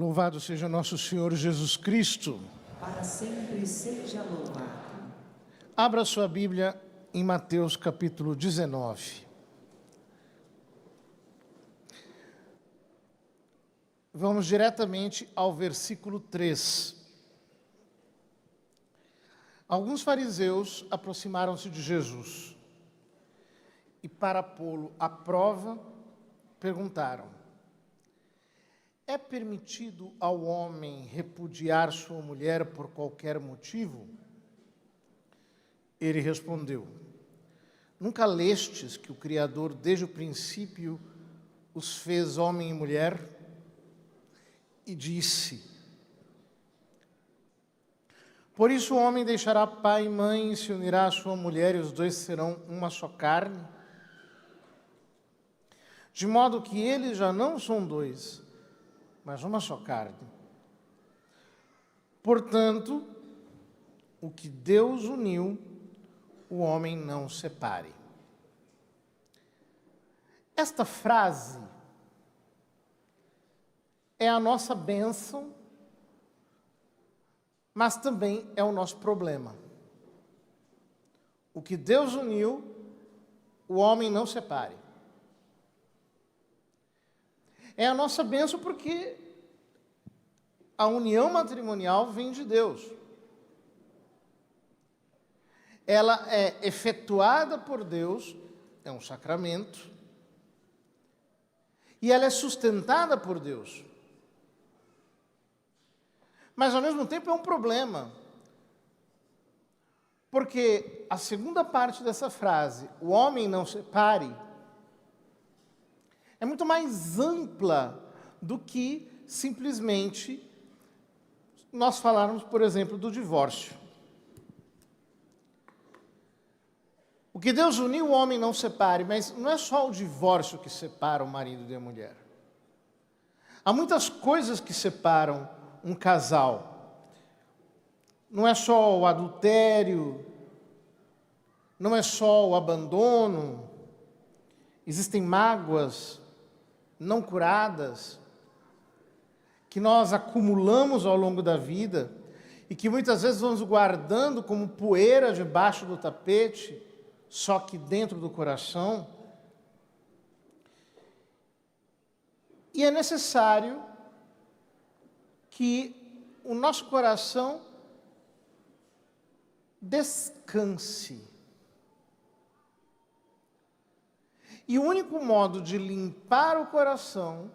Louvado seja nosso Senhor Jesus Cristo. Para sempre seja louvado. Abra sua Bíblia em Mateus capítulo 19. Vamos diretamente ao versículo 3. Alguns fariseus aproximaram-se de Jesus e, para pô-lo à prova, perguntaram: é permitido ao homem repudiar sua mulher por qualquer motivo? Ele respondeu: nunca lestes que o Criador, desde o princípio, os fez homem e mulher? E disse: por isso o homem deixará pai e mãe e se unirá à sua mulher, e os dois serão uma só carne? De modo que eles já não são dois, mas uma só carne. Portanto, o que Deus uniu, o homem não separe. Esta frase é a nossa bênção, mas também é o nosso problema. O que Deus uniu, o homem não separe. É a nossa bênção porque a união matrimonial vem de Deus. Ela é efetuada por Deus, é um sacramento, e ela é sustentada por Deus. Mas, ao mesmo tempo, é um problema, porque a segunda parte dessa frase, o homem não separe, é muito mais ampla do que simplesmente nós falarmos, por exemplo, do divórcio. O que Deus uniu, o homem não separe, mas não é só o divórcio que separa o marido e a mulher. Há muitas coisas que separam um casal. Não é só o adultério, não é só o abandono, existem mágoas não curadas, que nós acumulamos ao longo da vida e que muitas vezes vamos guardando como poeira debaixo do tapete, só que dentro do coração. E é necessário que o nosso coração descanse. E o único modo de limpar o coração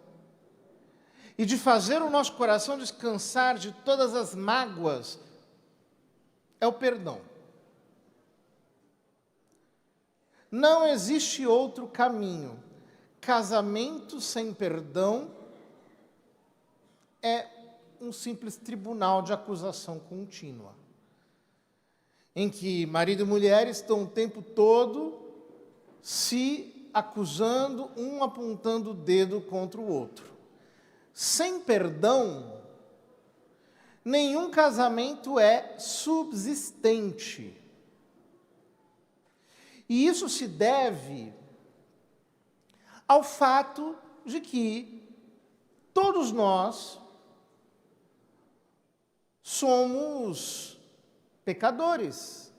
e de fazer o nosso coração descansar de todas as mágoas é o perdão. Não existe outro caminho. Casamento sem perdão é um simples tribunal de acusação contínua, em que marido e mulher estão o tempo todo se acusando, um apontando o dedo contra o outro. Sem perdão, nenhum casamento é subsistente. E isso se deve ao fato de que todos nós somos pecadores.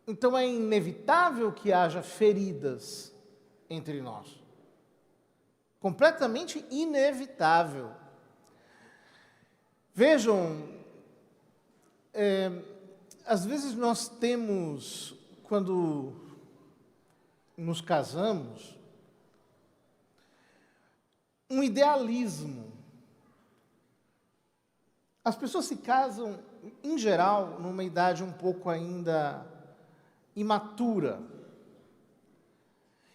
Então é inevitável que haja feridas entre nós. Completamente inevitável. Vejam, às vezes nós temos, quando nos casamos, um idealismo. As pessoas se casam, em geral, numa idade um pouco ainda imatura.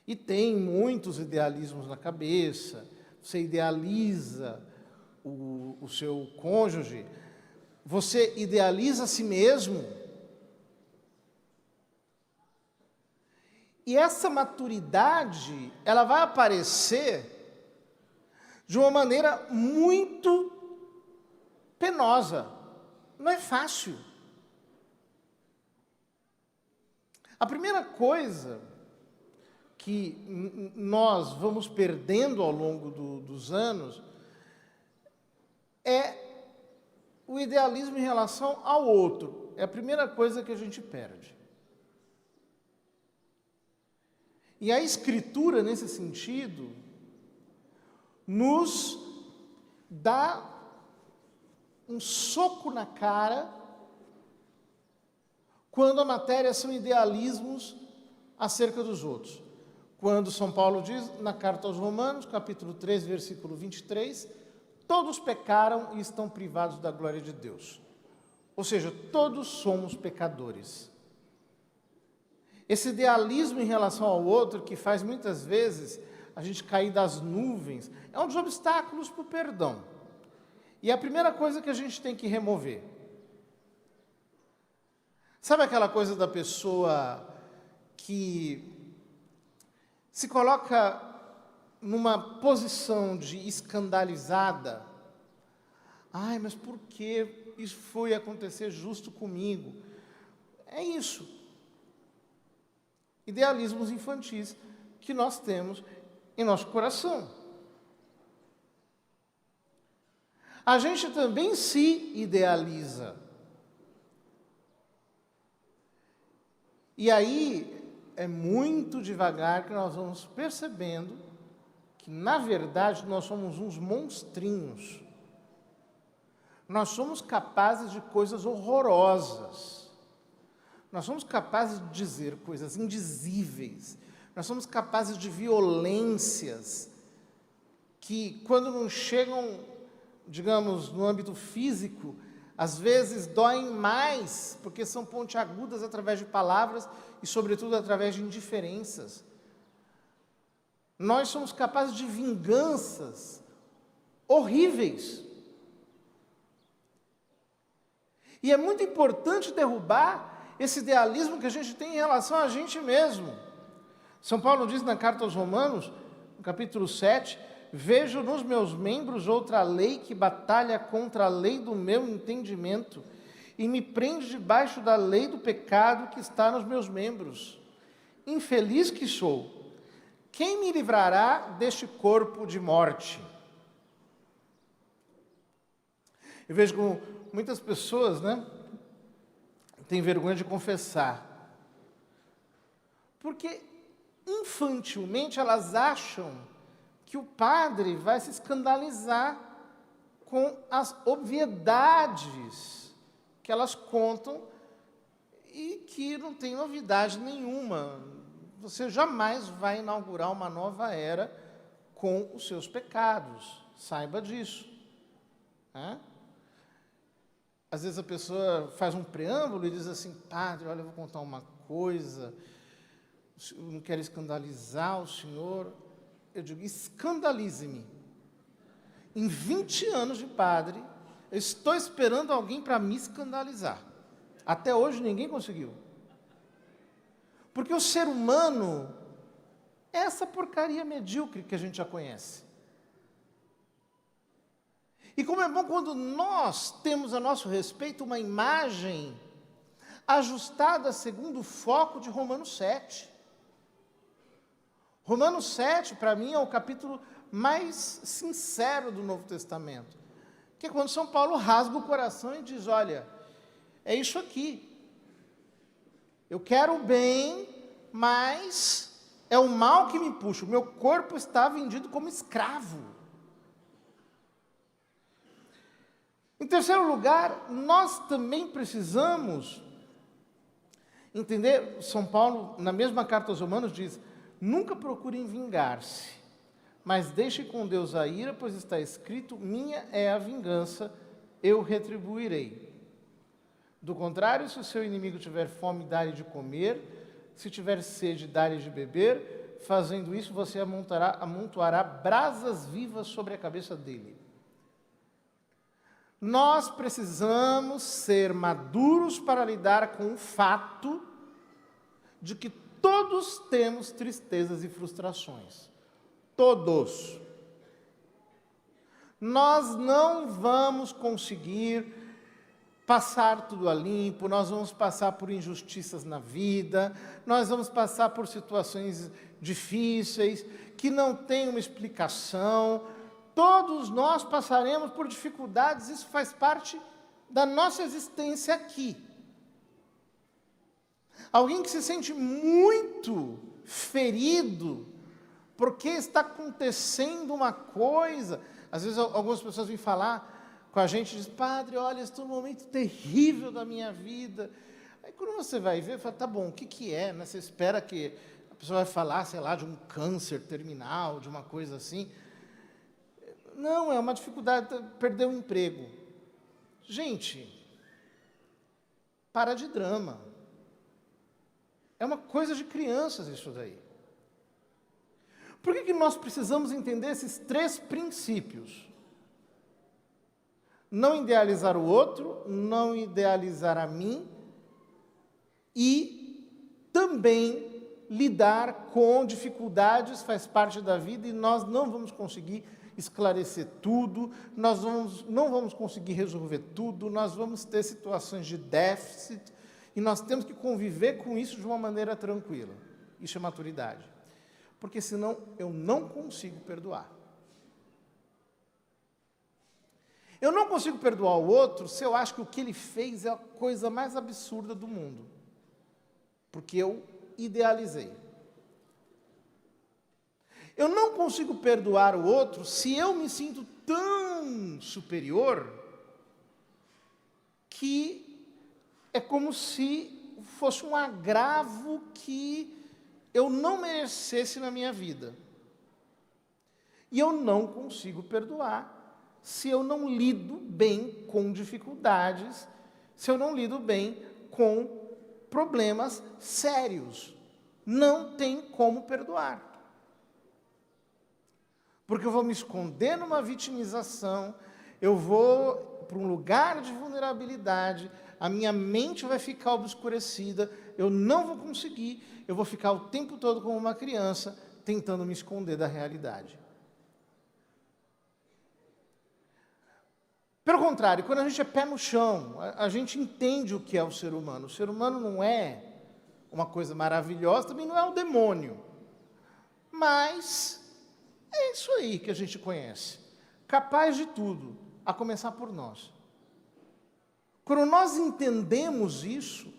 E tem muitos idealismos na cabeça. Você idealiza o seu cônjuge, você idealiza a si mesmo. E essa maturidade, ela vai aparecer de uma maneira muito penosa. Não é fácil. A primeira coisa que nós vamos perdendo ao longo dos anos o idealismo em relação ao outro. É a primeira coisa que a gente perde. E a Escritura, nesse sentido, nos dá um soco na cara quando a matéria são idealismos acerca dos outros. Quando São Paulo diz, na carta aos Romanos, capítulo 3, versículo 23, todos pecaram e estão privados da glória de Deus. Ou seja, todos somos pecadores. Esse idealismo em relação ao outro, que faz muitas vezes a gente cair das nuvens, é um dos obstáculos para o perdão. E é a primeira coisa que a gente tem que remover. Sabe aquela coisa da pessoa que se coloca numa posição de escandalizada? Ai, mas por que isso foi acontecer justo comigo? É isso. Idealismos infantis que nós temos em nosso coração. A gente também se idealiza. E aí é muito devagar que nós vamos percebendo que, na verdade, nós somos uns monstrinhos. Nós somos capazes de coisas horrorosas. Nós somos capazes de dizer coisas indizíveis. Nós somos capazes de violências que, quando não chegam, digamos, no âmbito físico, às vezes doem mais, porque são pontiagudas através de palavras e, sobretudo, através de indiferenças. Nós somos capazes de vinganças horríveis. E é muito importante derrubar esse idealismo que a gente tem em relação a gente mesmo. São Paulo diz na carta aos Romanos, no capítulo 7, vejo nos meus membros outra lei que batalha contra a lei do meu entendimento e me prende debaixo da lei do pecado que está nos meus membros. Infeliz que sou! Quem me livrará deste corpo de morte? Eu vejo como muitas pessoas, têm vergonha de confessar. Porque infantilmente elas acham que o padre vai se escandalizar com as obviedades que elas contam e que não tem novidade nenhuma. Você jamais vai inaugurar uma nova era com os seus pecados. Saiba disso. Às vezes a pessoa faz um preâmbulo e diz assim, padre, olha, eu vou contar uma coisa, eu não quero escandalizar o senhor. Eu digo, escandalize-me. Em 20 anos de padre, eu estou esperando alguém para me escandalizar. Até hoje ninguém conseguiu. Porque o ser humano é essa porcaria medíocre que a gente já conhece. E como é bom quando nós temos a nosso respeito uma imagem ajustada segundo o foco de Romanos 7. Romanos 7, para mim, é o capítulo mais sincero do Novo Testamento. Que é quando São Paulo rasga o coração e diz, olha, é isso aqui. Eu quero o bem, mas é o mal que me puxa. O meu corpo está vendido como escravo. Em terceiro lugar, nós também precisamos entender, São Paulo, na mesma carta aos Romanos, diz, nunca procurem vingar-se, mas deixem com Deus a ira, pois está escrito, minha é a vingança, eu retribuirei. Do contrário, se o seu inimigo tiver fome, dá-lhe de comer, se tiver sede, dá-lhe de beber, fazendo isso, você amontoará brasas vivas sobre a cabeça dele. Nós precisamos ser maduros para lidar com o fato de que todos temos tristezas e frustrações. Todos. Nós não vamos conseguir passar tudo a limpo, nós vamos passar por injustiças na vida, nós vamos passar por situações difíceis, que não têm uma explicação. Todos nós passaremos por dificuldades, isso faz parte da nossa existência aqui. Alguém que se sente muito ferido porque está acontecendo uma coisa. Às vezes algumas pessoas vêm falar com a gente e dizem, padre, olha, estou num momento terrível da minha vida. Aí quando você vai ver, fala, tá bom, o que é? Né? Você espera que a pessoa vai falar, sei lá, de um câncer terminal, de uma coisa assim. Não, é uma dificuldade de perder o emprego. Gente, para de drama. É uma coisa de crianças isso daí. Por que nós precisamos entender esses 3 princípios? Não idealizar o outro, não idealizar a mim e também lidar com dificuldades, faz parte da vida e nós não vamos conseguir esclarecer tudo, nós não vamos conseguir resolver tudo, nós vamos ter situações de déficit e nós temos que conviver com isso de uma maneira tranquila. Isso é maturidade. Porque senão eu não consigo perdoar. Eu não consigo perdoar o outro se eu acho que o que ele fez é a coisa mais absurda do mundo. Porque eu idealizei. Eu não consigo perdoar o outro se eu me sinto tão superior que é como se fosse um agravo que eu não merecesse na minha vida. E eu não consigo perdoar se eu não lido bem com dificuldades, se eu não lido bem com problemas sérios. Não tem como perdoar. Porque eu vou me esconder numa vitimização, eu vou para um lugar de vulnerabilidade, a minha mente vai ficar obscurecida, eu não vou conseguir, eu vou ficar o tempo todo como uma criança, tentando me esconder da realidade. Pelo contrário, quando a gente é pé no chão, a gente entende o que é o ser humano. O ser humano não é uma coisa maravilhosa, também não é um demônio. Mas é isso aí que a gente conhece. Capaz de tudo, a começar por nós. Quando nós entendemos isso,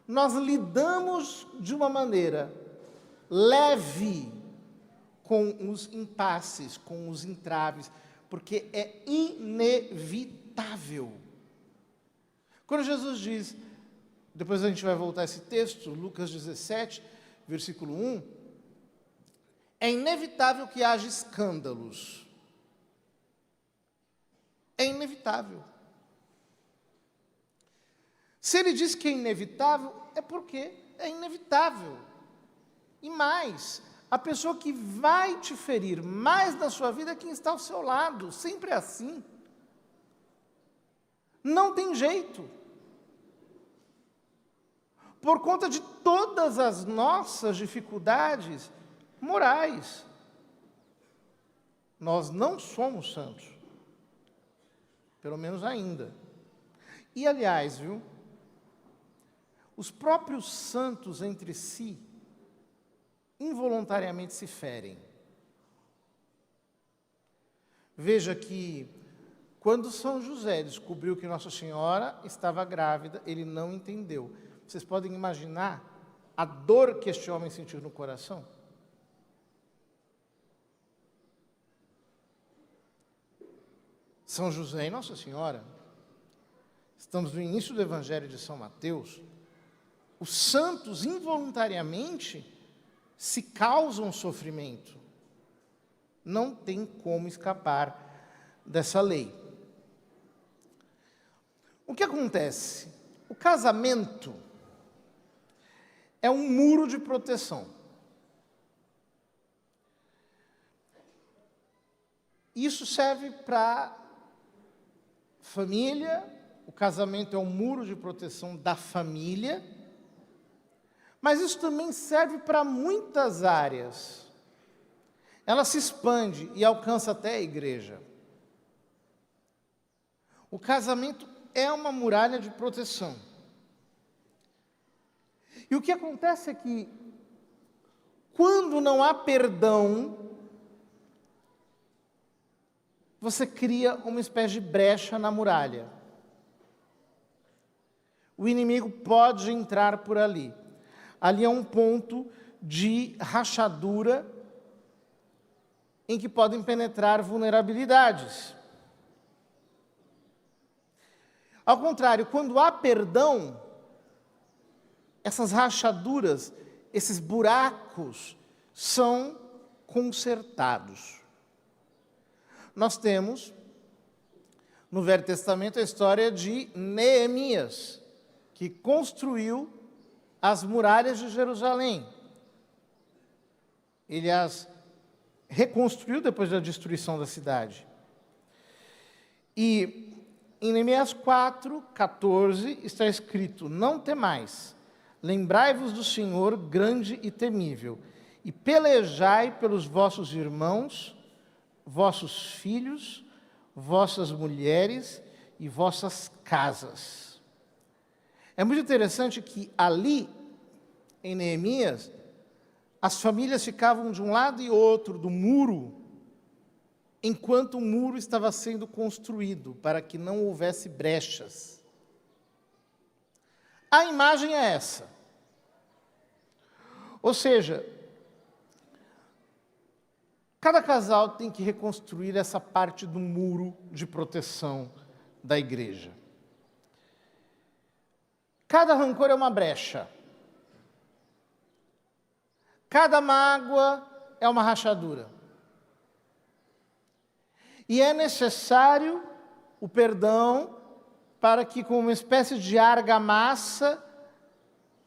nós lidamos de uma maneira leve com os impasses, com os entraves, porque é inevitável. Quando Jesus diz, depois a gente vai voltar a esse texto, Lucas 17, versículo 1, é inevitável que haja escândalos. É inevitável. Se ele diz que é inevitável, é porque é inevitável. E mais, a pessoa que vai te ferir mais na sua vida é quem está ao seu lado. Sempre é assim. Não tem jeito. Por conta de todas as nossas dificuldades morais. Nós não somos santos. Pelo menos ainda. E, aliás, viu? Os próprios santos entre si, involuntariamente se ferem. Veja que, quando São José descobriu que Nossa Senhora estava grávida, ele não entendeu. Vocês podem imaginar a dor que este homem sentiu no coração? São José e Nossa Senhora, estamos no início do Evangelho de São Mateus, os santos involuntariamente se causam sofrimento. Não tem como escapar dessa lei. O que acontece? O casamento é um muro de proteção. Isso serve para família, o casamento é um muro de proteção da família, mas isso também serve para muitas áreas. Ela se expande e alcança até a igreja. O casamento é uma muralha de proteção. E o que acontece é que, quando não há perdão, você cria uma espécie de brecha na muralha. o inimigo pode entrar por ali. Ali é um ponto de rachadura em que podem penetrar vulnerabilidades. Ao contrário, quando há perdão, essas rachaduras, esses buracos são consertados. Nós temos no Velho Testamento a história de Neemias, que construiu as muralhas de Jerusalém. Ele as reconstruiu depois da destruição da cidade. E em Neemias 4:14 está escrito: não temais, lembrai-vos do Senhor grande e temível, e pelejai pelos vossos irmãos, vossos filhos, vossas mulheres e vossas casas. É muito interessante que ali, em Neemias, as famílias ficavam de um lado e outro do muro, enquanto o muro estava sendo construído, para que não houvesse brechas. A imagem é essa. Ou seja, cada casal tem que reconstruir essa parte do muro de proteção da igreja. Cada rancor é uma brecha. Cada mágoa é uma rachadura. E é necessário o perdão para que, como uma espécie de argamassa,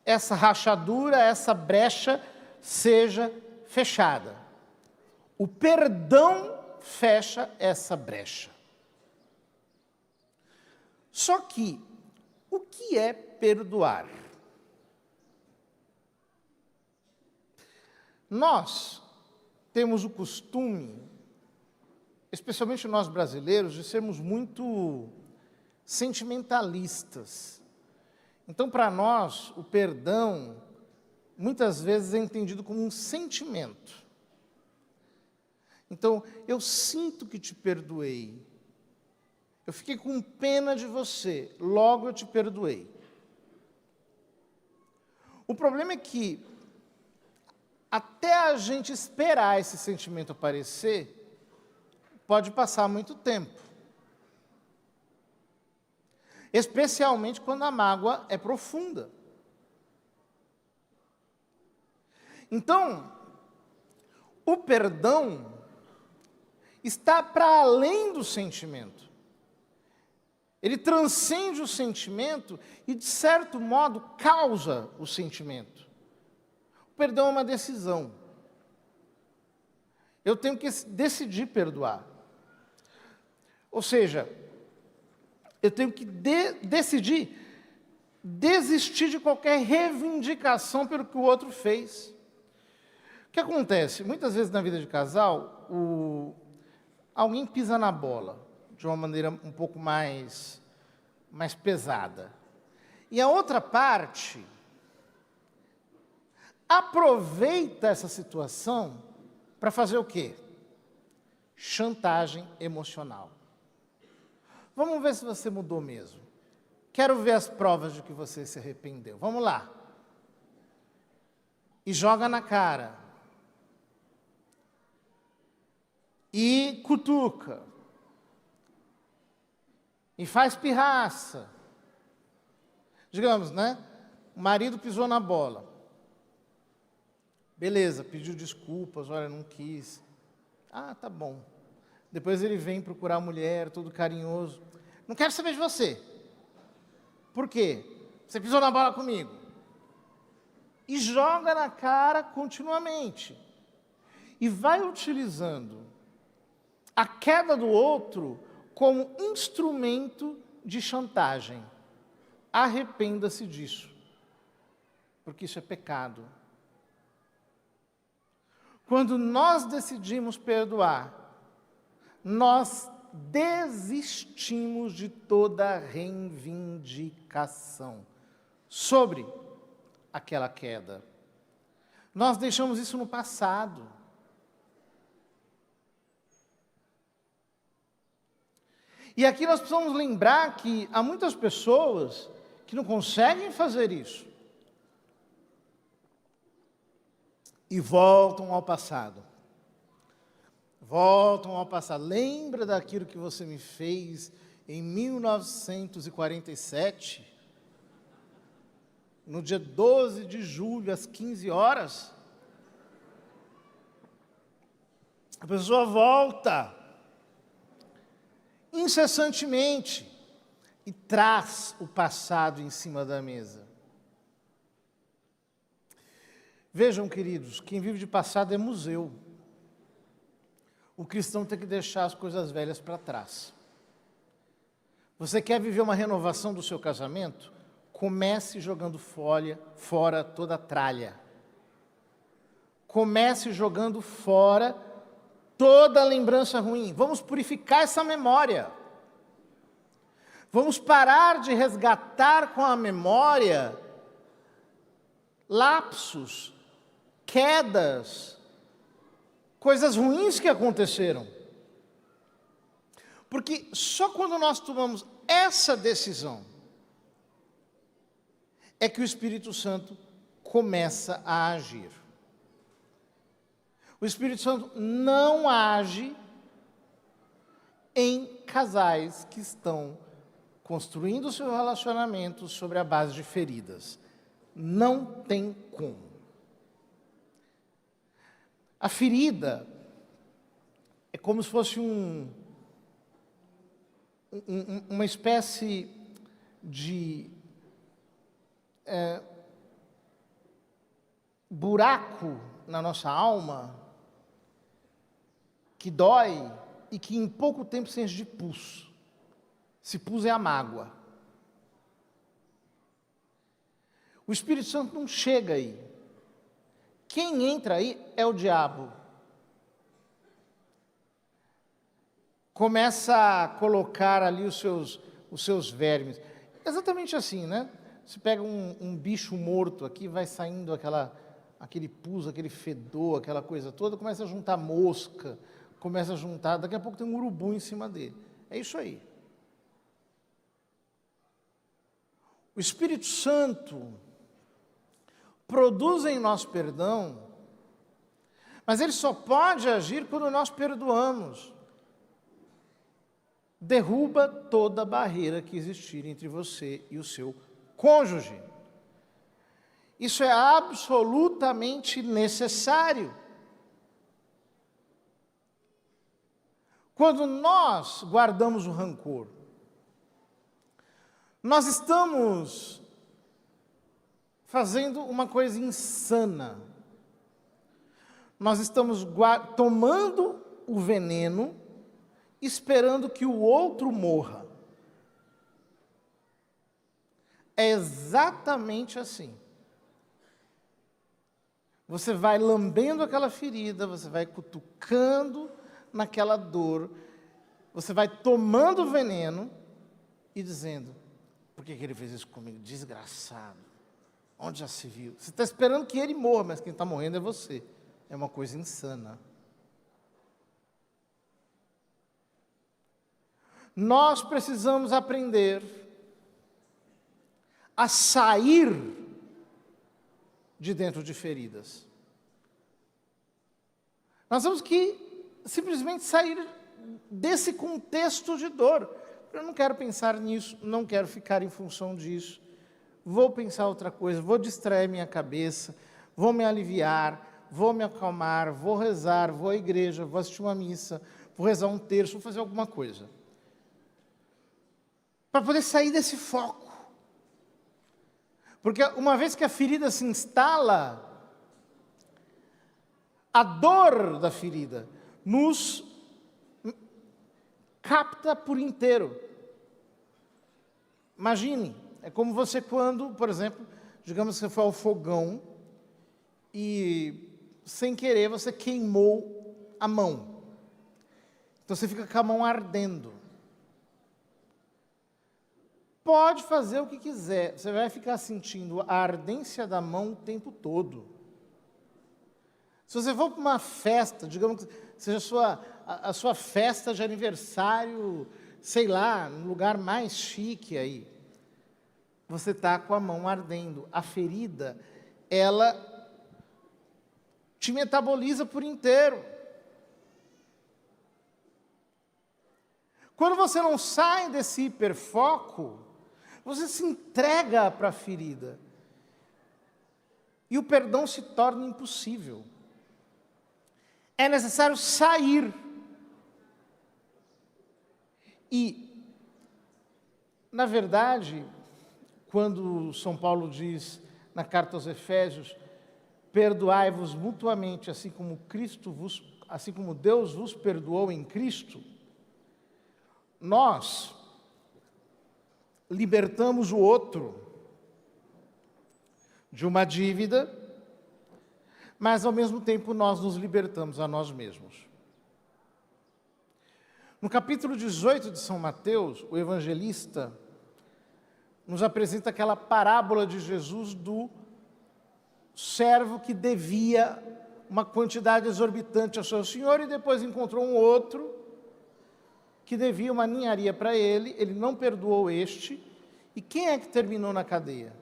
essa rachadura, essa brecha, seja fechada. O perdão fecha essa brecha. Só que, o que é perdoar? Nós temos o costume, especialmente nós brasileiros, de sermos muito sentimentalistas. Então, para nós, o perdão, muitas vezes é entendido como um sentimento. Então, eu sinto que te perdoei. Eu fiquei com pena de você, logo eu te perdoei. O problema é que, até a gente esperar esse sentimento aparecer, pode passar muito tempo. Especialmente quando a mágoa é profunda. Então, o perdão está para além do sentimento. Ele transcende o sentimento e, de certo modo, causa o sentimento. O perdão é uma decisão. Eu tenho que decidir perdoar. Ou seja, eu tenho que decidir desistir de qualquer reivindicação pelo que o outro fez. O que acontece? Muitas vezes na vida de casal, alguém pisa na bola de uma maneira um pouco mais pesada. E a outra parte aproveita essa situação para fazer o quê? Chantagem emocional. Vamos ver se você mudou mesmo. Quero ver as provas de que você se arrependeu. Vamos lá. E joga na cara. E cutuca. E faz pirraça. Digamos, né? O marido pisou na bola. Beleza, pediu desculpas, olha, não quis. Ah, tá bom. Depois ele vem procurar a mulher, todo carinhoso. Não quero saber de você. Por quê? Você pisou na bola comigo. E joga na cara continuamente. E vai utilizando a queda do outro como instrumento de chantagem. Arrependa-se disso. Porque isso é pecado. Quando nós decidimos perdoar, nós desistimos de toda reivindicação sobre aquela queda. Nós deixamos isso no passado. E aqui nós precisamos lembrar que há muitas pessoas que não conseguem fazer isso. E voltam ao passado. Voltam ao passado. Lembra daquilo que você me fez em 1947? No dia 12 de julho, às 15 horas? A pessoa volta incessantemente e traz o passado em cima da mesa. Vejam, queridos, quem vive de passado é museu. O cristão tem que deixar as coisas velhas para trás. Você quer viver uma renovação do seu casamento? Comece jogando fora toda a tralha. Comece jogando fora toda a lembrança ruim. Vamos purificar essa memória. Vamos parar de resgatar com a memória lapsos, quedas, coisas ruins que aconteceram. Porque só quando nós tomamos essa decisão é que o Espírito Santo começa a agir. O Espírito Santo não age em casais que estão construindo o seu relacionamento sobre a base de feridas. Não tem como. A ferida é como se fosse uma espécie de buraco na nossa alma que dói e que em pouco tempo se enche de pus. Se pus é a mágoa. O Espírito Santo não chega aí. Quem entra aí é o diabo. Começa a colocar ali os seus vermes. Exatamente assim, né? Você pega um bicho morto aqui, vai saindo aquele pus, aquele fedor, aquela coisa toda, começa a juntar mosca, começa a juntar, daqui a pouco tem um urubu em cima dele. É isso aí. O Espírito Santo produz em nós perdão, mas ele só pode agir quando nós perdoamos. Derruba toda barreira que existir entre você e o seu cônjuge. Isso é absolutamente necessário. Quando nós guardamos o rancor, nós estamos fazendo uma coisa insana. Nós estamos tomando o veneno, esperando que o outro morra. É exatamente assim. Você vai lambendo aquela ferida, você vai cutucando naquela dor, você vai tomando o veneno e dizendo: por que ele fez isso comigo? Desgraçado. Onde já se viu? Você está esperando que ele morra, mas quem está morrendo é você. É uma coisa insana. Nós precisamos aprender a sair de dentro de feridas. Nós temos que simplesmente sair desse contexto de dor. Eu não quero pensar nisso, não quero ficar em função disso. Vou pensar outra coisa, vou distrair minha cabeça, vou me aliviar, vou me acalmar, vou rezar, vou à igreja, vou assistir uma missa, vou rezar um terço, vou fazer alguma coisa. Para poder sair desse foco. Porque uma vez que a ferida se instala, a dor da ferida nos capta por inteiro. Imagine, é como você quando, por exemplo, digamos que você foi ao fogão e, sem querer, você queimou a mão. Então você fica com a mão ardendo. Pode fazer o que quiser, você vai ficar sentindo a ardência da mão o tempo todo. Se você for para uma festa, digamos que seja a sua festa de aniversário, sei lá, num lugar mais chique aí, você está com a mão ardendo. A ferida, ela te metaboliza por inteiro. Quando você não sai desse hiperfoco, você se entrega para a ferida. E o perdão se torna impossível. É necessário sair. E, na verdade, quando São Paulo diz na carta aos Efésios, perdoai-vos mutuamente, assim como Deus vos perdoou em Cristo, nós libertamos o outro de uma dívida, mas ao mesmo tempo nós nos libertamos a nós mesmos. No capítulo 18 de São Mateus, o evangelista nos apresenta aquela parábola de Jesus do servo que devia uma quantidade exorbitante ao seu senhor e depois encontrou um outro que devia uma ninharia para ele, ele não perdoou este, e quem é que terminou na cadeia?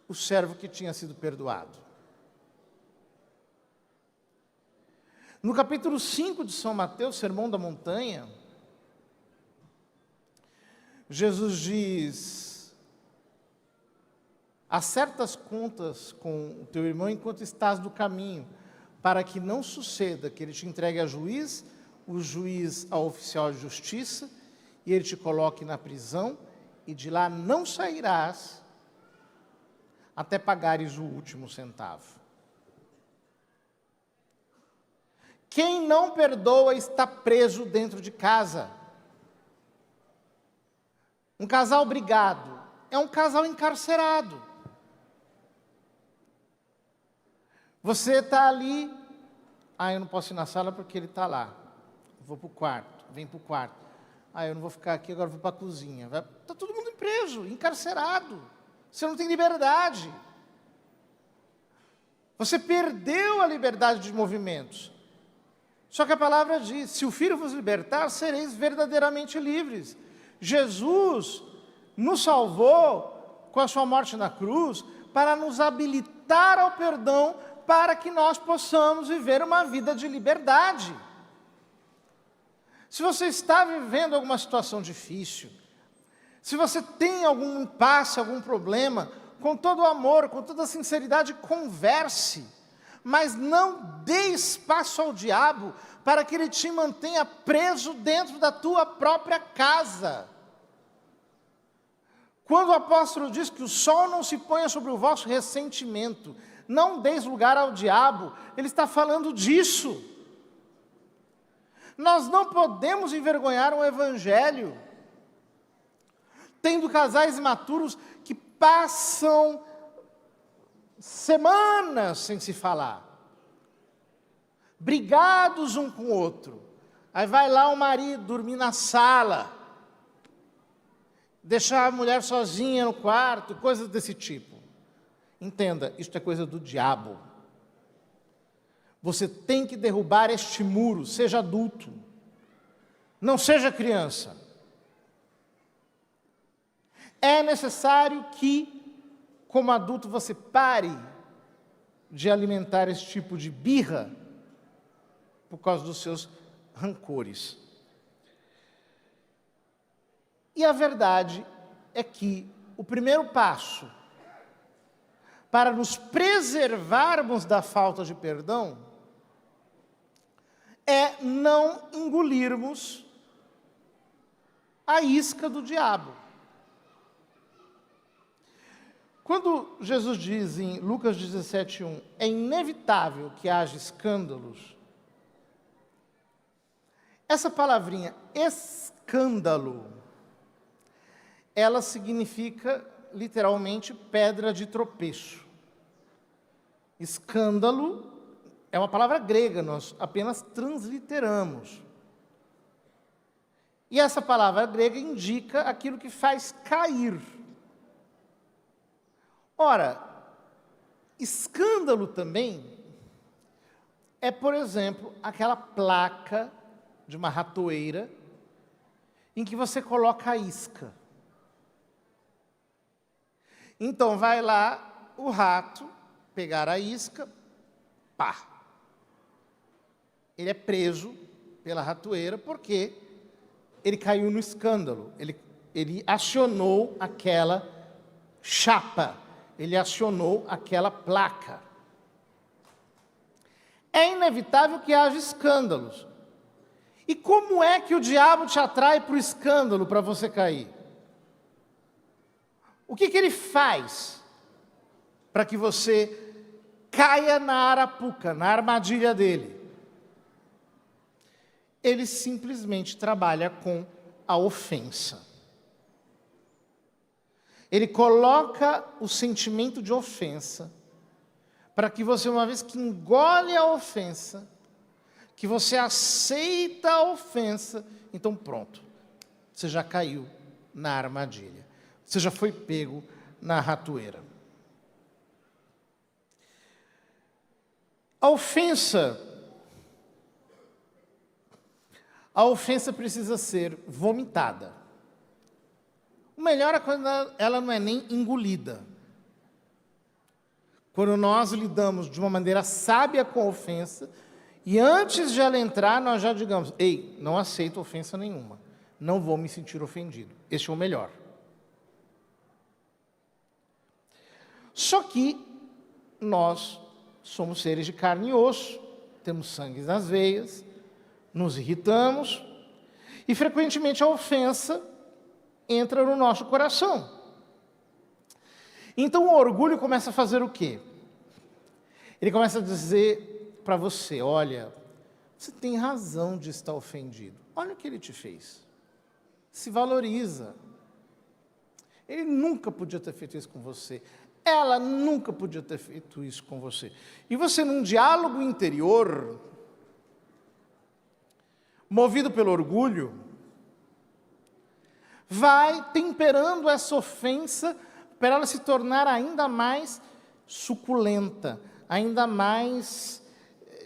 O servo que tinha sido perdoado. No capítulo 5 de São Mateus, Sermão da Montanha, Jesus diz: acerta as contas com o teu irmão enquanto estás no caminho, para que não suceda que ele te entregue a juiz, o juiz ao oficial de justiça, e ele te coloque na prisão, e de lá não sairás até pagares o último centavo. Quem não perdoa está preso dentro de casa. Um casal brigado é um casal encarcerado. Você está ali, eu não posso ir na sala porque ele está lá. Vou para o quarto, vem para o quarto. Eu não vou ficar aqui, agora vou para a cozinha. Está todo mundo preso, encarcerado. Você não tem liberdade. Você perdeu a liberdade de movimentos. Só que a palavra diz, se o Filho vos libertar, sereis verdadeiramente livres. Jesus nos salvou com a sua morte na cruz para nos habilitar ao perdão, para que nós possamos viver uma vida de liberdade. Se você está vivendo alguma situação difícil, se você tem algum impasse, algum problema, com todo o amor, com toda a sinceridade, converse, mas não dê espaço ao diabo para que ele te mantenha preso dentro da tua própria casa. Quando o apóstolo diz que o sol não se ponha sobre o vosso ressentimento, não deis lugar ao diabo, ele está falando disso. Nós não podemos envergonhar o evangelho, tendo casais imaturos que passam semanas sem se falar, brigados um com o outro. Aí vai lá o marido dormir na sala, deixar a mulher sozinha no quarto, coisas desse tipo. Entenda, isto é coisa do diabo. Você tem que derrubar este muro, seja adulto, não seja criança. É necessário que, como adulto, você pare de alimentar esse tipo de birra por causa dos seus rancores. E a verdade é que o primeiro passo para nos preservarmos da falta de perdão é não engolirmos a isca do diabo. Quando Jesus diz em Lucas 17:1, é inevitável que haja escândalos, essa palavrinha escândalo, ela significa literalmente pedra de tropeço. Escândalo é uma palavra grega, nós apenas transliteramos. E essa palavra grega indica aquilo que faz cair. Ora, escândalo também é, por exemplo, aquela placa de uma ratoeira em que você coloca a isca. Então vai lá o rato pegar a isca, pá. Ele é preso pela ratoeira porque ele caiu no escândalo. Ele acionou aquela chapa, ele acionou aquela placa. É inevitável que haja escândalos. E como é que o diabo te atrai para o escândalo, para você cair? O que ele faz para que você caia na arapuca, na armadilha dele? Ele simplesmente trabalha com a ofensa. Ele coloca o sentimento de ofensa para que você, uma vez que engole a ofensa, que você aceita a ofensa, então pronto, você já caiu na armadilha. Você já foi pego na ratoeira. A ofensa precisa ser vomitada. O melhor é quando ela não é nem engolida. Quando nós lidamos de uma maneira sábia com a ofensa, e antes de ela entrar, nós já digamos, ei, não aceito ofensa nenhuma. Não vou me sentir ofendido. Este é o melhor. Só que nós somos seres de carne e osso, temos sangue nas veias, nos irritamos, e frequentemente a ofensa entra no nosso coração. Então o orgulho começa a fazer o quê? Ele começa a dizer para você, olha, você tem razão de estar ofendido. Olha o que ele te fez. Se valoriza. Ele nunca podia ter feito isso com você. Ela nunca podia ter feito isso com você. E você, num diálogo interior, movido pelo orgulho, vai temperando essa ofensa para ela se tornar ainda mais suculenta, ainda mais,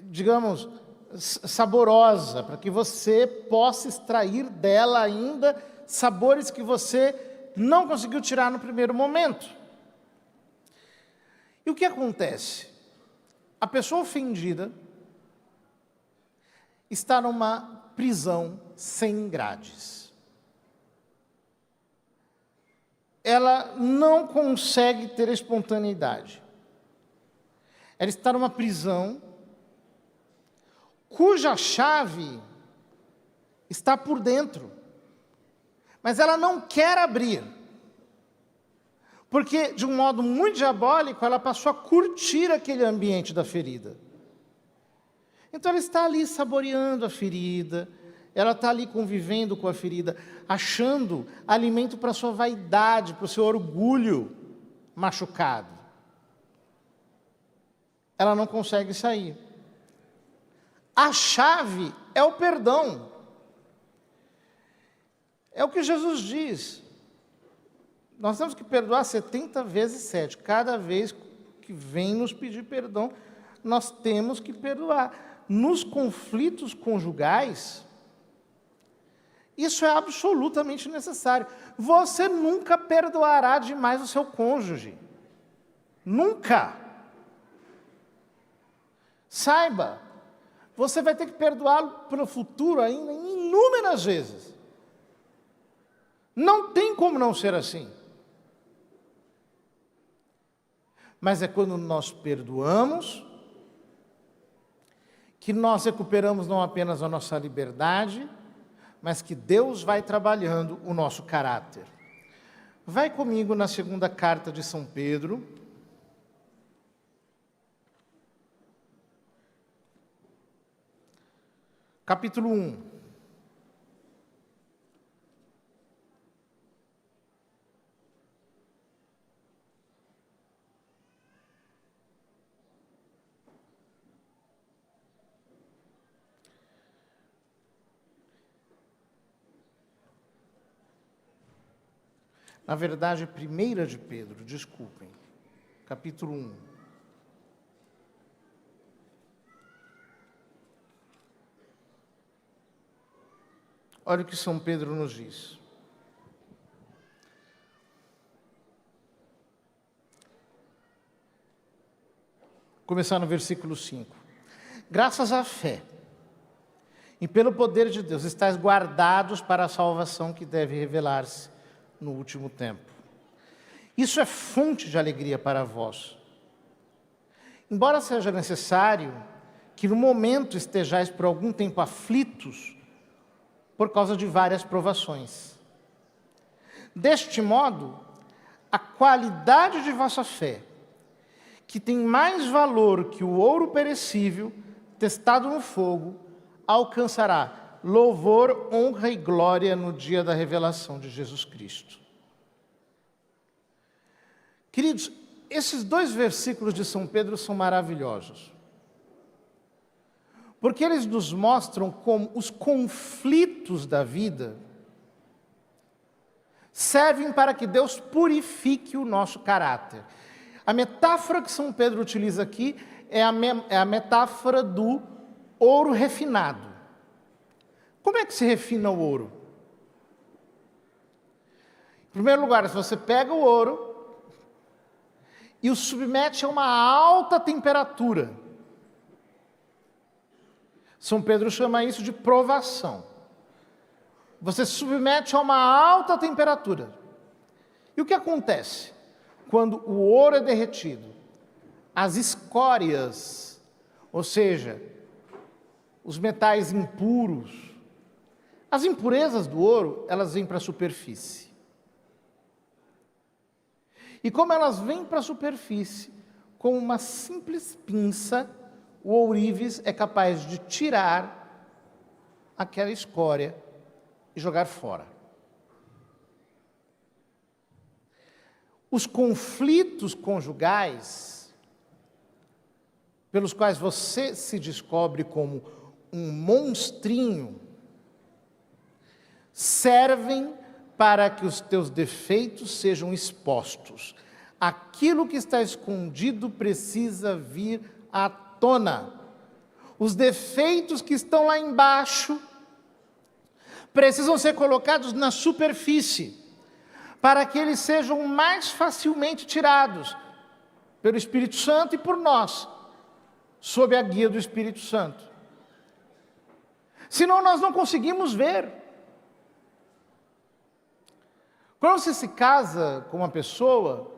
digamos, saborosa, para que você possa extrair dela ainda sabores que você não conseguiu tirar no primeiro momento. E o que acontece? A pessoa ofendida está numa prisão sem grades. Ela não consegue ter espontaneidade. Ela está numa prisão cuja chave está por dentro, mas ela não quer abrir. Porque, de um modo muito diabólico, ela passou a curtir aquele ambiente da ferida. Então, ela está ali saboreando a ferida, ela está ali convivendo com a ferida, achando alimento para a sua vaidade, para o seu orgulho machucado. Ela não consegue sair. A chave é o perdão. É o que Jesus diz. Nós temos que perdoar 70 vezes 7. Cada vez que vem nos pedir perdão, nós temos que perdoar. Nos conflitos conjugais, isso é absolutamente necessário. Você nunca perdoará demais o seu cônjuge. Nunca. Saiba, você vai ter que perdoá-lo pelo futuro ainda inúmeras vezes. Não tem como não ser assim. Mas é quando nós perdoamos que nós recuperamos não apenas a nossa liberdade, mas que Deus vai trabalhando o nosso caráter. Vai comigo na segunda carta de São Pedro. Capítulo 1. Na verdade, 1 de Pedro, desculpem, capítulo 1. Olha o que São Pedro nos diz. começar no versículo 5. Graças à fé e pelo poder de Deus, estáis guardados para a salvação que deve revelar-se no último tempo. Isso é fonte de alegria para vós. Embora seja necessário que no momento estejais por algum tempo aflitos por causa de várias provações. Deste modo, a qualidade de vossa fé, que tem mais valor que o ouro perecível, testado no fogo, alcançará louvor, honra e glória no dia da revelação de Jesus Cristo. Queridos, esses 2 versículos de São Pedro são maravilhosos, porque eles nos mostram como os conflitos da vida servem para que Deus purifique o nosso caráter. A metáfora que São Pedro utiliza aqui é a metáfora do ouro refinado. Como é que se refina o ouro? Em primeiro lugar, se você pega o ouro e o submete a uma alta temperatura, São Pedro chama isso de provação. Você submete a uma alta temperatura. E o que acontece? Quando o ouro é derretido, as escórias, ou seja, os metais impuros, as impurezas do ouro, elas vêm para a superfície. E como elas vêm para a superfície, com uma simples pinça, o ourives é capaz de tirar aquela escória e jogar fora. Os conflitos conjugais, pelos quais você se descobre como um monstrinho, servem para que os teus defeitos sejam expostos. Aquilo que está escondido precisa vir à tona. Os defeitos que estão lá embaixo precisam ser colocados na superfície, para que eles sejam mais facilmente tirados pelo Espírito Santo e por nós, sob a guia do Espírito Santo. Senão nós não conseguimos ver. Quando você se casa com uma pessoa,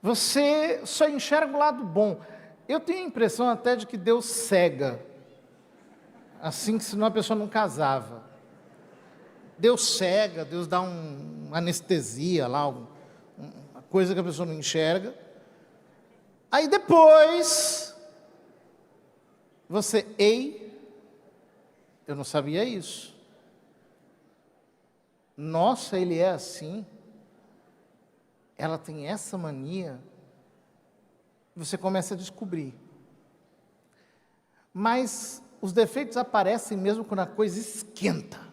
você só enxerga o lado bom. Eu tenho a impressão até de que Deus cega, assim que senão a pessoa não casava. Deus cega, Deus dá uma anestesia lá, uma coisa que a pessoa não enxerga. Aí depois, você, eu não sabia isso. Nossa, ele é assim. Ela tem essa mania. Você começa a descobrir. Mas os defeitos aparecem mesmo quando a coisa esquenta.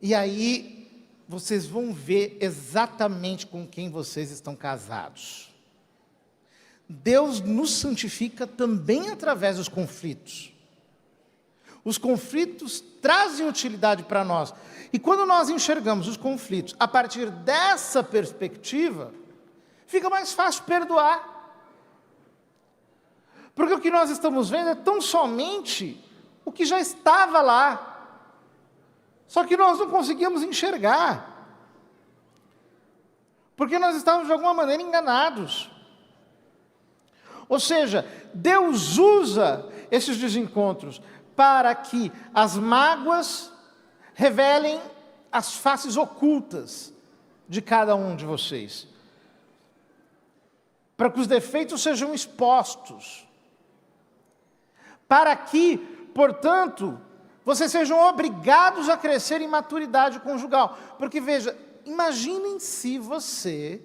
E aí, vocês vão ver exatamente com quem vocês estão casados. Deus nos santifica também através dos conflitos. Os conflitos trazem utilidade para nós. E quando nós enxergamos os conflitos a partir dessa perspectiva, fica mais fácil perdoar. Porque o que nós estamos vendo é tão somente o que já estava lá. Só que nós não conseguimos enxergar. Porque nós estávamos de alguma maneira enganados. Ou seja, Deus usa esses desencontros para que as mágoas revelem as faces ocultas de cada um de vocês. Para que os defeitos sejam expostos. Para que, portanto, vocês sejam obrigados a crescer em maturidade conjugal. Porque, veja, imaginem se você,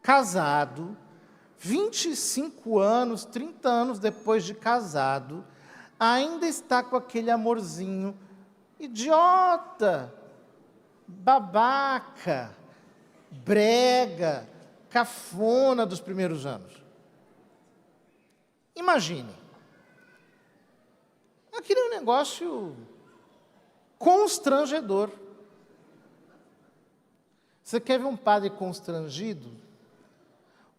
casado, 25 anos, 30 anos depois de casado, ainda está com aquele amorzinho idiota, babaca, brega, cafona dos primeiros anos. Imagine. Aquilo é um negócio constrangedor. Você quer ver um padre constrangido?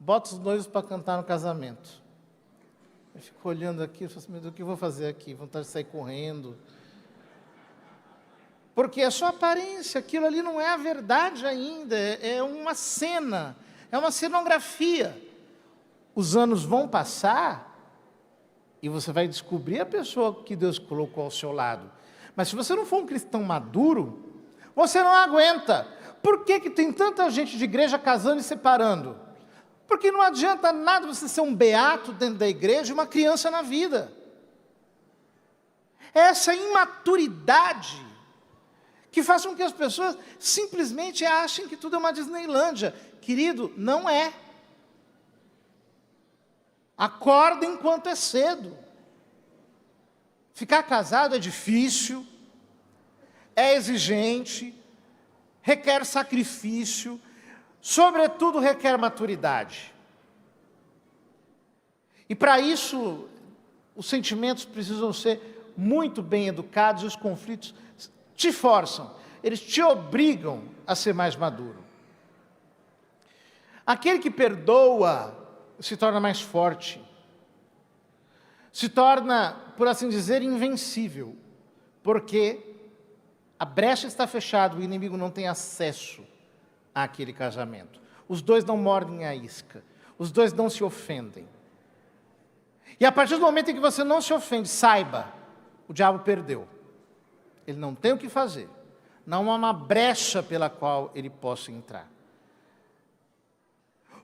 bota os noivos para cantar no casamento. Eu fico olhando aqui, eu falo assim, meu Deus, o que eu vou fazer aqui? Vontade de sair correndo. Porque é só aparência, aquilo ali não é a verdade ainda, é uma cena, é uma cenografia. Os anos vão passar e você vai descobrir a pessoa que Deus colocou ao seu lado. Mas se você não for um cristão maduro, você não aguenta. Por que tem tanta gente de igreja casando e separando? Porque não adianta nada você ser um beato dentro da igreja e uma criança na vida. Essa imaturidade que faz com que as pessoas simplesmente achem que tudo é uma Disneylândia. Querido, não é. Acorda enquanto é cedo. Ficar casado é difícil, é exigente, requer sacrifício, sobretudo requer maturidade. E para isso, os sentimentos precisam ser muito bem educados e os conflitos te forçam, eles te obrigam a ser mais maduro. Aquele que perdoa se torna mais forte, se torna, por assim dizer, invencível, porque a brecha está fechada, o inimigo não tem acesso àquele casamento. Os dois não mordem a isca, os dois não se ofendem. E a partir do momento em que você não se ofende, saiba, o diabo perdeu. Ele não tem o que fazer. Não há uma brecha pela qual ele possa entrar.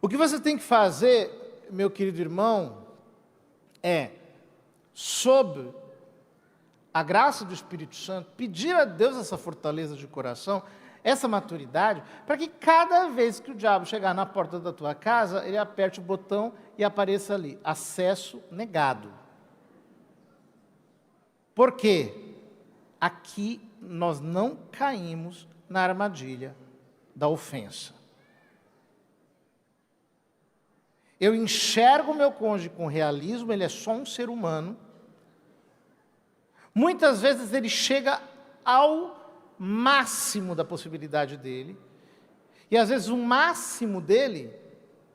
O que você tem que fazer, meu querido irmão, é, sob a graça do Espírito Santo, pedir a Deus essa fortaleza de coração, essa maturidade, para que cada vez que o diabo chegar na porta da tua casa, ele aperte o botão e apareça ali, acesso negado. Por quê? Aqui nós não caímos na armadilha da ofensa. Eu enxergo o meu cônjuge com realismo, ele é só um ser humano. Muitas vezes ele chega ao máximo da possibilidade dele, e às vezes o máximo dele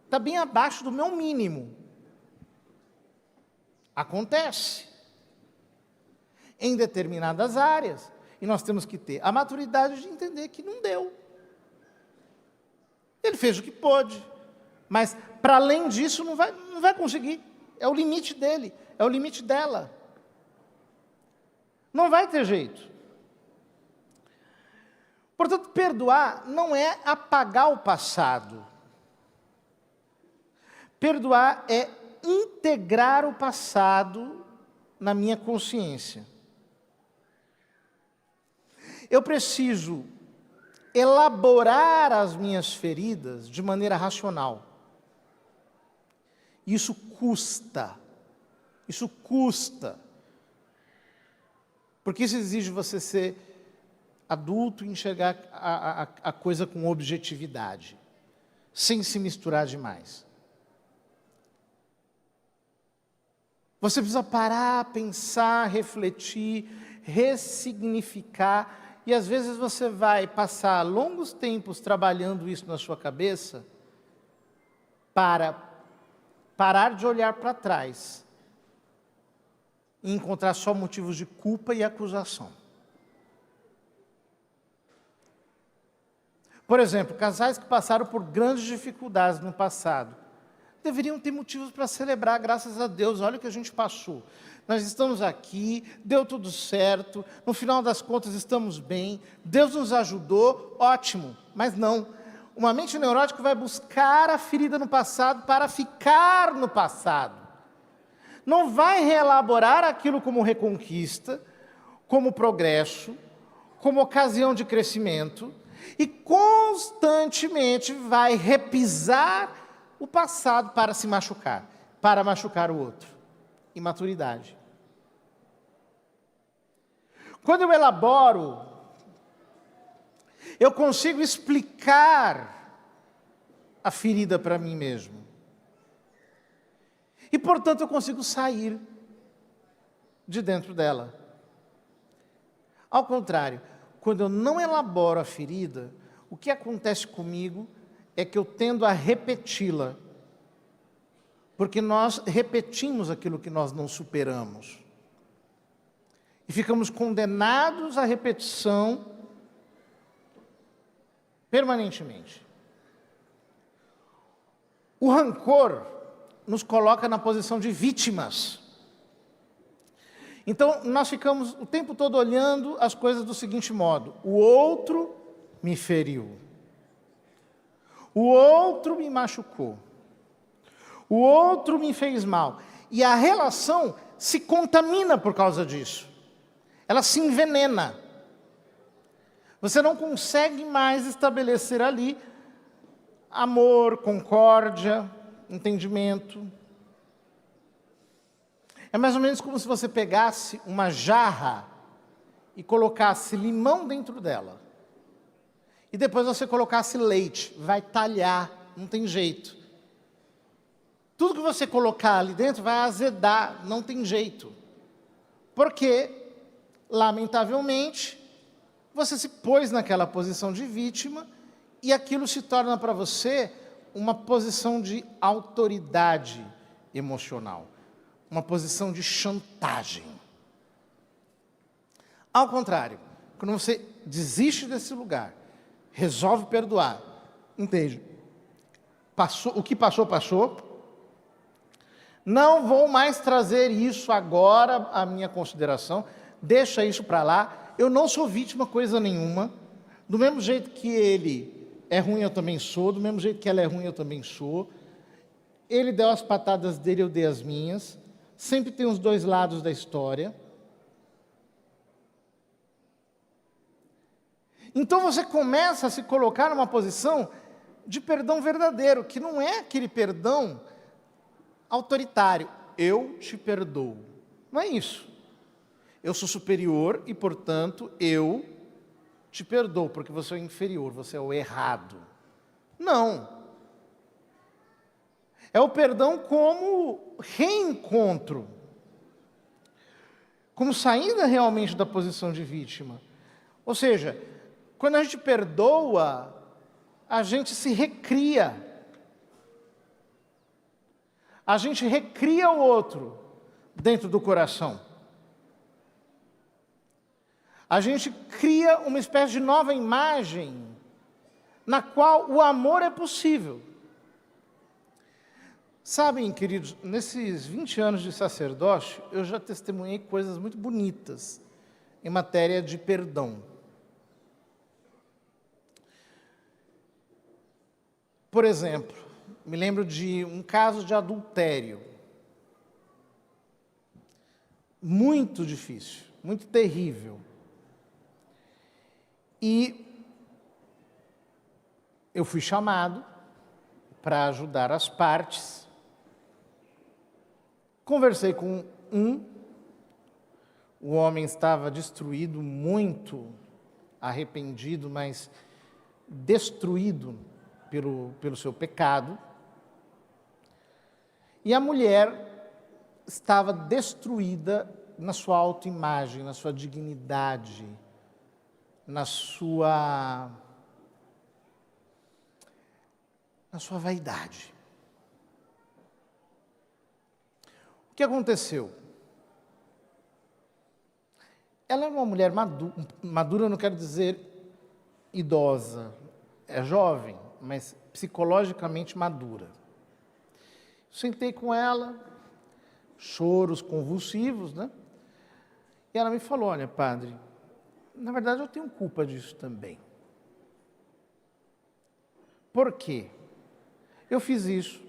está bem abaixo do meu mínimo. Acontece em determinadas áreas, e nós temos que ter a maturidade de entender que não deu. Ele fez o que pôde, mas para além disso não vai conseguir. É o limite dele, é o limite dela. Não vai ter jeito. Portanto, perdoar não é apagar o passado. Perdoar é integrar o passado na minha consciência. Eu preciso elaborar as minhas feridas de maneira racional. Isso custa. Isso custa. Porque isso exige você ser adulto e enxergar a coisa com objetividade, sem se misturar demais. Você precisa parar, pensar, refletir, ressignificar. E às vezes você vai passar longos tempos trabalhando isso na sua cabeça para parar de olhar para trás e encontrar só motivos de culpa e acusação. Por exemplo, casais que passaram por grandes dificuldades no passado deveriam ter motivos para celebrar, graças a Deus, olha o que a gente passou. Nós estamos aqui, deu tudo certo, no final das contas estamos bem, Deus nos ajudou, ótimo, mas não. Uma mente neurótica vai buscar a ferida no passado para ficar no passado. Não vai reelaborar aquilo como reconquista, como progresso, como ocasião de crescimento, e constantemente vai repisar o passado para se machucar, para machucar o outro. Imaturidade. Quando eu elaboro, eu consigo explicar a ferida para mim mesmo. E, portanto, eu consigo sair de dentro dela. Ao contrário, quando eu não elaboro a ferida, o que acontece comigo é que eu tendo a repeti-la Porque nós repetimos aquilo que nós não superamos. E ficamos condenados à repetição permanentemente. O rancor nos coloca na posição de vítimas. Então, nós ficamos o tempo todo olhando as coisas do seguinte modo: o outro me feriu, o outro me machucou, o outro me fez mal. E a relação se contamina por causa disso. Ela se envenena. Você não consegue mais estabelecer ali amor, concórdia, entendimento. É mais ou menos como se você pegasse uma jarra e colocasse limão dentro dela. E depois você colocasse leite. Vai talhar, não tem jeito. Tudo que você colocar ali dentro vai azedar, não tem jeito. Porque, lamentavelmente, você se pôs naquela posição de vítima e aquilo se torna para você uma posição de autoridade emocional, uma posição de chantagem. Ao contrário, quando você desiste desse lugar, resolve perdoar, entende? Passou, o que passou, passou. Não vou mais trazer isso agora à minha consideração, deixa isso para lá. Eu não sou vítima coisa nenhuma. Do mesmo jeito que ele é ruim, eu também sou. Do mesmo jeito que ela é ruim, eu também sou. Ele deu as patadas dele, eu dei as minhas. Sempre tem os dois lados da história. Então você começa a se colocar numa posição de perdão verdadeiro, que não é aquele perdão autoritário. Eu te perdoo. Não é isso. Eu sou superior e, portanto, eu te perdoo, porque você é o inferior, você é o errado. Não. É o perdão como reencontro, como saída realmente da posição de vítima. Ou seja, quando a gente perdoa, a gente se recria. A gente recria o outro dentro do coração. A gente cria uma espécie de nova imagem na qual o amor é possível. Sabem, queridos, nesses 20 anos de sacerdócio, eu já testemunhei coisas muito bonitas em matéria de perdão. Por exemplo, me lembro de um caso de adultério. Muito difícil, muito terrível. E eu fui chamado para ajudar as partes. Conversei com o homem estava destruído, muito arrependido, mas destruído pelo seu pecado. E a mulher estava destruída na sua autoimagem, na sua dignidade, na sua vaidade. O que aconteceu? Ela era uma mulher madura, não quero dizer idosa, é jovem, mas psicologicamente madura. Sentei com ela, choros convulsivos, né? E ela me falou: olha, padre, na verdade eu tenho culpa disso também. Por quê? Eu fiz isso,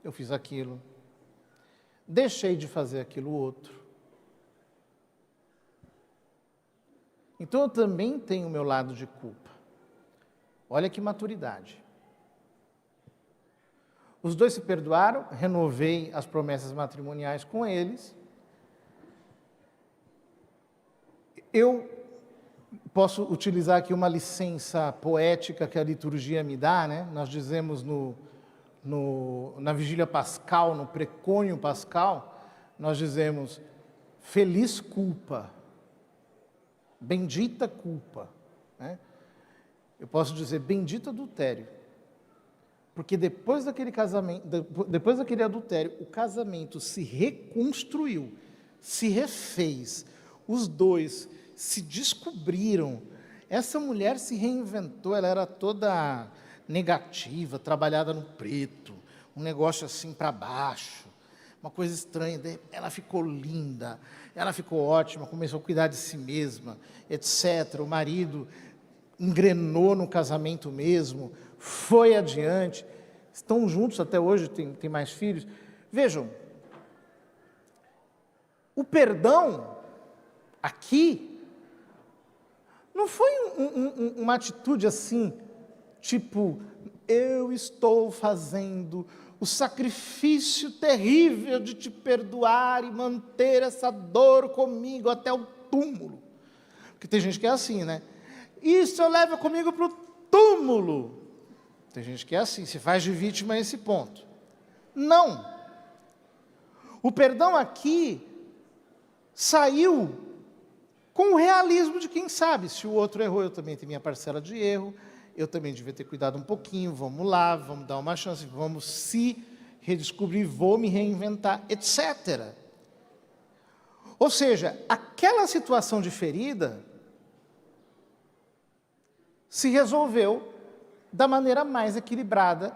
eu fiz aquilo, deixei de fazer aquilo outro. Então eu também tenho o meu lado de culpa. Olha que maturidade. Os dois se perdoaram, renovei as promessas matrimoniais com eles. Eu posso utilizar aqui uma licença poética que a liturgia me dá, né? Nós dizemos na vigília pascal, no precônio pascal, nós dizemos: feliz culpa, bendita culpa, né? Eu posso dizer bendito adultério, Porque depois daquele casamento, depois daquele adultério, o casamento se reconstruiu, se refez. Os dois se descobriram. Essa mulher se reinventou, ela era toda negativa, trabalhada no preto, um negócio assim para baixo, uma coisa estranha. Ela ficou linda, ela ficou ótima, começou a cuidar de si mesma, etc. O marido engrenou no casamento mesmo, foi adiante, estão juntos até hoje, tem mais filhos. Vejam, o perdão aqui não foi uma atitude assim, tipo, eu estou fazendo o sacrifício terrível de te perdoar e manter essa dor comigo até o túmulo. Porque tem gente que é assim, né? Isso eu levo comigo para o túmulo. Tem gente que é assim, se faz de vítima a esse ponto. Não. O perdão aqui saiu com o realismo de quem sabe. Se o outro errou, eu também tenho minha parcela de erro, eu também devia ter cuidado um pouquinho, vamos lá, vamos dar uma chance, vamos se redescobrir, vou me reinventar, etc. Ou seja, aquela situação de ferida se resolveu da maneira mais equilibrada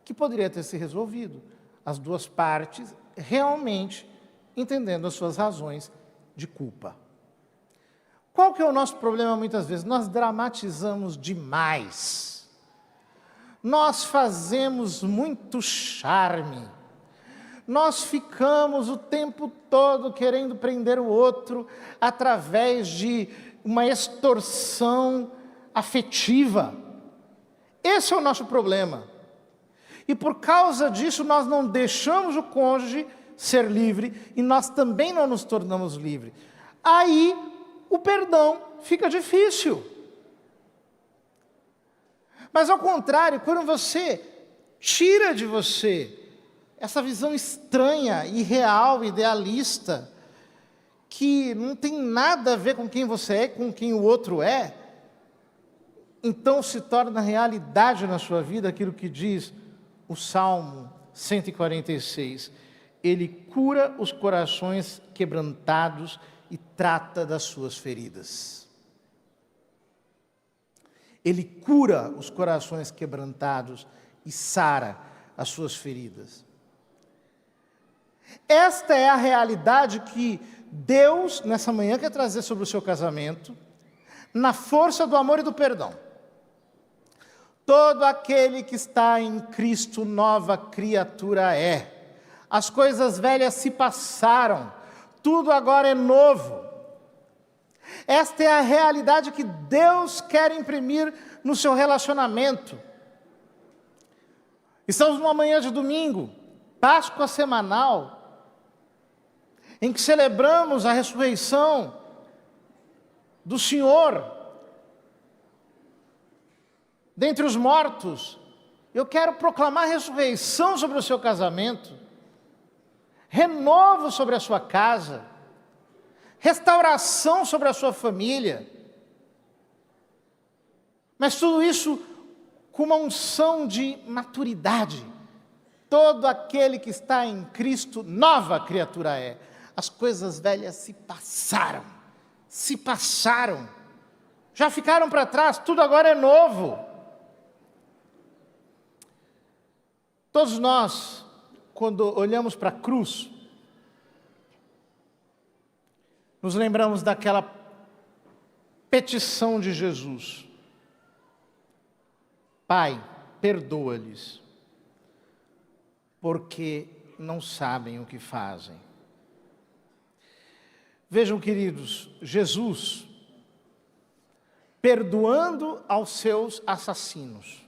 que poderia ter se resolvido. As duas partes realmente entendendo as suas razões de culpa. Qual que é o nosso problema muitas vezes? Nós dramatizamos demais. Nós fazemos muito charme. Nós ficamos o tempo todo querendo prender o outro através de uma extorsão afetiva. Esse é o nosso problema. E por causa disso nós não deixamos o cônjuge ser livre e nós também não nos tornamos livres. Aí o perdão fica difícil. Mas ao contrário, quando você tira de você essa visão estranha, irreal, idealista, que não tem nada a ver com quem você é, com quem o outro é, então se torna realidade na sua vida aquilo que diz o Salmo 146. Ele cura os corações quebrantados e trata das suas feridas. Ele cura os corações quebrantados e sara as suas feridas. Esta é a realidade que Deus, nessa manhã, quer trazer sobre o seu casamento, na força do amor e do perdão. Todo aquele que está em Cristo, nova criatura é. As coisas velhas se passaram, tudo agora é novo. Esta é a realidade que Deus quer imprimir no seu relacionamento. Estamos numa manhã de domingo, Páscoa semanal, em que celebramos a ressurreição do Senhor dentre os mortos. Eu quero proclamar ressurreição sobre o seu casamento, renovo sobre a sua casa, restauração sobre a sua família. Mas tudo isso com uma unção de maturidade. Todo aquele que está em Cristo, nova criatura é. As coisas velhas se passaram, já ficaram para trás, tudo agora é novo. Todos nós, quando olhamos para a cruz, nos lembramos daquela petição de Jesus. Pai, perdoa-lhes, porque não sabem o que fazem. Vejam, queridos, Jesus, perdoando aos seus assassinos,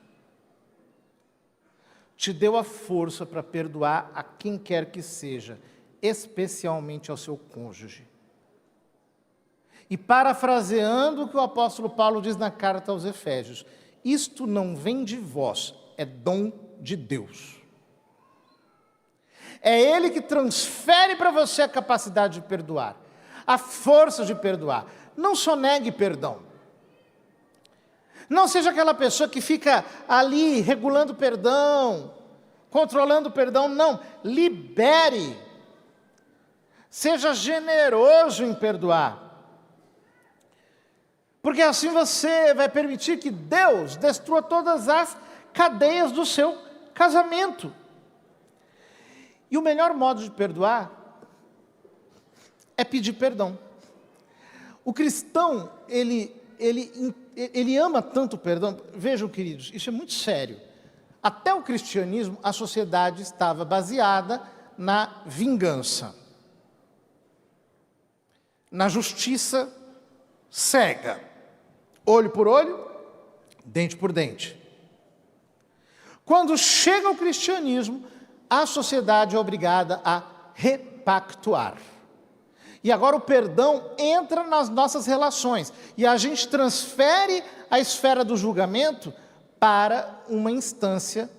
te deu a força para perdoar a quem quer que seja, especialmente ao seu cônjuge. E parafraseando o que o apóstolo Paulo diz na carta aos Efésios, isto não vem de vós, é dom de Deus. É Ele que transfere para você a capacidade de perdoar, a força de perdoar. Não só negue perdão. Não seja aquela pessoa que fica ali regulando o perdão, controlando o perdão, não. Libere. Seja generoso em perdoar. Porque assim você vai permitir que Deus destrua todas as cadeias do seu casamento. E o melhor modo de perdoar é pedir perdão. O cristão, ele ama tanto o perdão. Vejam, queridos, isso é muito sério. Até o cristianismo, a sociedade estava baseada na vingança, na justiça cega. Olho por olho, dente por dente. Quando chega o cristianismo, a sociedade é obrigada a repactuar. E agora o perdão entra nas nossas relações. E a gente transfere a esfera do julgamento para uma instância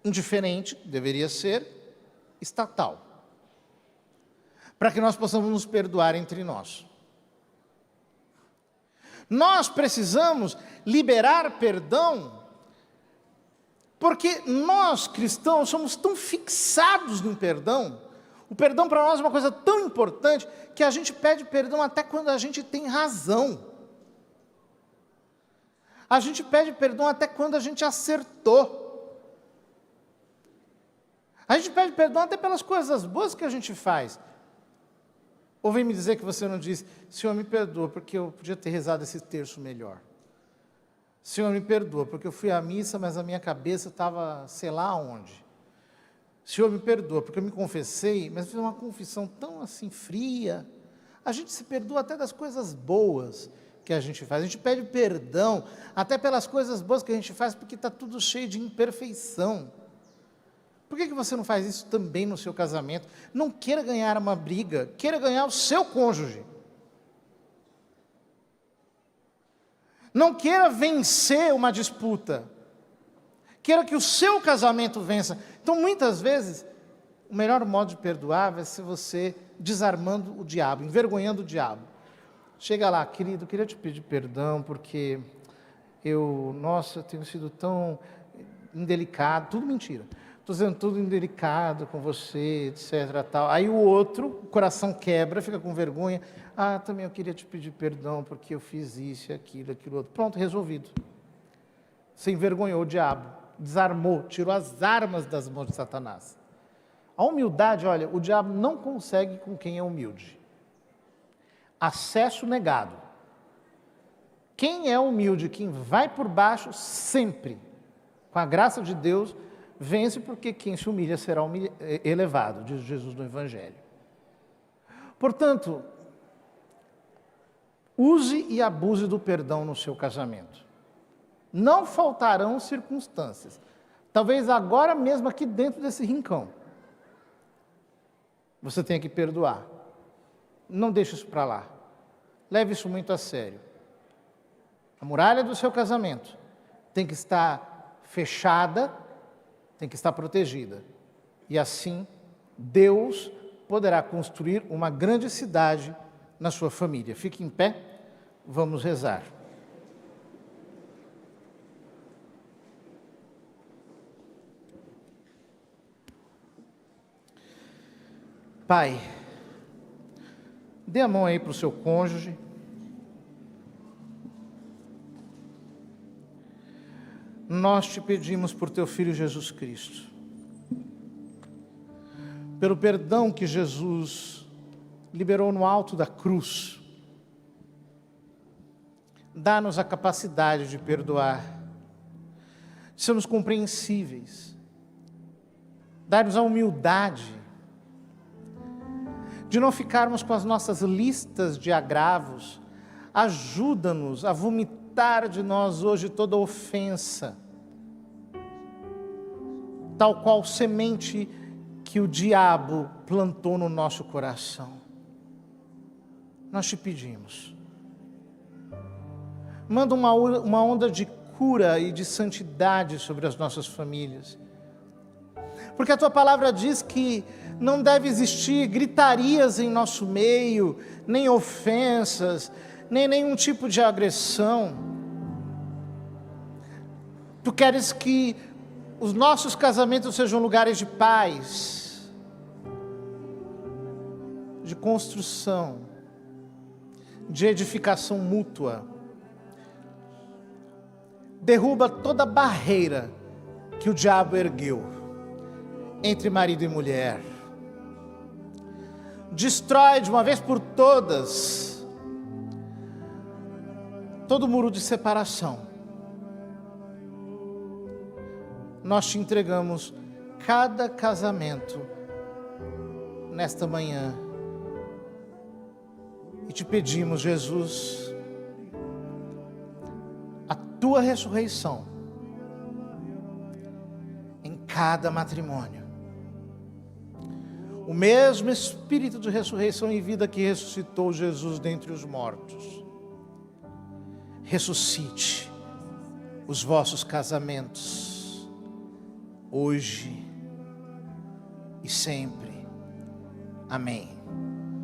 indiferente, deveria ser estatal. Para que nós possamos nos perdoar entre nós. Nós precisamos liberar perdão, porque nós, cristãos, somos tão fixados no perdão. O perdão para nós é uma coisa tão importante, que a gente pede perdão até quando a gente tem razão. A gente pede perdão até quando a gente acertou. A gente pede perdão até pelas coisas boas que a gente faz. Ou vem me dizer que você não diz: Senhor, me perdoa, porque eu podia ter rezado esse terço melhor. Senhor, me perdoa, porque eu fui à missa, mas a minha cabeça estava sei lá onde. Senhor, me perdoa, porque eu me confessei, mas fiz uma confissão tão assim fria. A gente se perdoa até das coisas boas que a gente faz. A gente pede perdão até pelas coisas boas que a gente faz, porque está tudo cheio de imperfeição. Por que você não faz isso também no seu casamento? Não queira ganhar uma briga, queira ganhar o seu cônjuge. Não queira vencer uma disputa. Queira que o seu casamento vença. Então, muitas vezes, o melhor modo de perdoar vai ser você desarmando o diabo, envergonhando o diabo. Chega lá: querido, eu queria te pedir perdão, porque eu tenho sido tão indelicado, tudo mentira. Estou sendo tudo indelicado com você, etc. Tal. Aí o outro, o coração quebra, fica com vergonha. Também eu queria te pedir perdão, porque eu fiz isso, aquilo outro. Pronto, resolvido. Você envergonhou o diabo, desarmou, tirou as armas das mãos de Satanás. A humildade, olha, o diabo não consegue com quem é humilde. Acesso negado. Quem é humilde, quem vai por baixo, sempre, com a graça de Deus, vence, porque quem se humilha será elevado, diz Jesus no Evangelho. Portanto, use e abuse do perdão no seu casamento. Não faltarão circunstâncias. Talvez agora mesmo aqui dentro desse rincão, você tenha que perdoar. Não deixe isso para lá. Leve isso muito a sério. A muralha do seu casamento tem que estar fechada, tem que estar protegida. E assim, Deus poderá construir uma grande cidade na sua família. Fique em pé, vamos rezar. Pai, dê a mão aí para o seu cônjuge. Nós te pedimos por teu Filho Jesus Cristo, pelo perdão que Jesus liberou no alto da cruz. Dá-nos a capacidade de perdoar, de sermos compreensíveis. Dá-nos a humildade de não ficarmos com as nossas listas de agravos. Ajuda-nos a vomitar de nós hoje toda ofensa, tal qual semente que o diabo plantou no nosso coração. Nós te pedimos, manda uma onda de cura e de santidade sobre as nossas famílias, porque a tua palavra diz que não deve existir gritarias em nosso meio, nem ofensas, nem nenhum tipo de agressão. Tu queres que os nossos casamentos sejam lugares de paz, de construção, de edificação mútua. Derruba toda barreira que o diabo ergueu entre marido e mulher. Destrói de uma vez por todas todo muro de separação. Nós te entregamos cada casamento nesta manhã e te pedimos, Jesus, a tua ressurreição em cada matrimônio. O mesmo Espírito de ressurreição e vida que ressuscitou Jesus dentre os mortos, ressuscite os vossos casamentos, hoje e sempre. Amém.